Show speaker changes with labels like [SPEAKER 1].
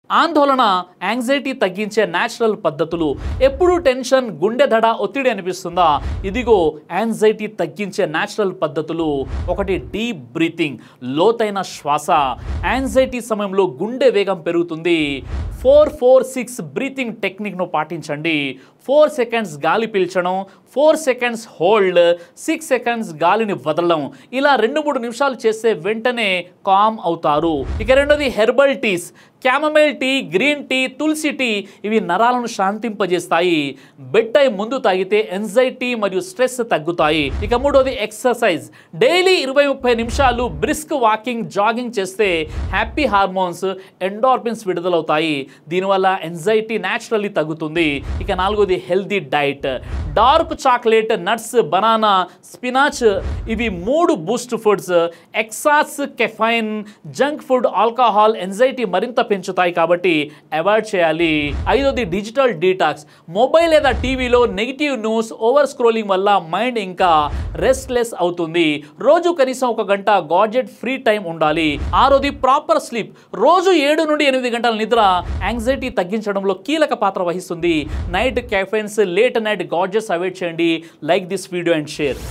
[SPEAKER 1] ఆందోళన యాంగ్జైటీ తగ్గించే న్యాచురల్ పద్ధతులు. ఎప్పుడు టెన్షన్, గుండె దడ, ఒత్తిడి అనిపిస్తుందా? ఇదిగో యాంగ్జైటీ తగ్గించే న్యాచురల్ పద్ధతులు. ఒకటి, డీప్ బ్రీతింగ్, లోతైన శ్వాస. యాంగ్జైటీ సమయంలో గుండె వేగం పెరుగుతుంది. 4-4-6 బ్రీతింగ్ టెక్నిక్ను పాటించండి. 4 సెకండ్స్ గాలి పీల్చడం, 4 సెకండ్స్ హోల్డ్, 6 సెకండ్స్ గాలిని వదలడం. ఇలా 2-3 నిమిషాలు చేస్తే వెంటనే కామ్ అవుతారు. ఇక రెండోది herbal teas. Chamomile tea, green tea, tulsi tea ఇవి నరాలను శాంతింపజేస్తాయి. బెడ్ టైం ముందు తాగితే ఎంజైటీ మరియు స్ట్రెస్ తగ్గుతాయి. ఇక మూడోది ఎక్సర్సైజ్. డైలీ 20-30 నిమిషాలు బ్రిస్క్ వాకింగ్, జాగింగ్ చేస్తే హ్యాపీ హార్మోన్స్, ఎండార్ఫిన్స్ విడుదలవుతాయి. దీనివల్ల ఎంజైటీ న్యాచురల్లీ తగ్గుతుంది. ఇక నాలుగోది healthy diet. Dark chocolate, nuts, banana, spinach ఇవి 3 Boost foods. Exhaust, caffeine, junk food, alcohol anxiety మరింత పెంచుతాయి కాబట్టి అవాయిడ్ చేయాలి. ఐదోది డిజిటల్ డీటాక్స్. మొబైల్ లేదా టీవీలో నెగిటివ్ న్యూస్, ఓవర్ స్క్రోలింగ్ వల్ల మైండ్ ఇంకా రెస్ట్లెస్ అవుతుంది. రోజు కనీసం 1 గంట గాడ్జెట్ ఫ్రీ టైం ఉండాలి. ఆరోది ప్రాపర్ స్లీప్. రోజు 7 నుండి 8 గంటల నిద్ర యాంగ్జైటీ తగ్గించడంలో కీలక పాత్ర వహిస్తుంది. Night caffeines, late night gadgets avoid చేయండి. Like this video and share.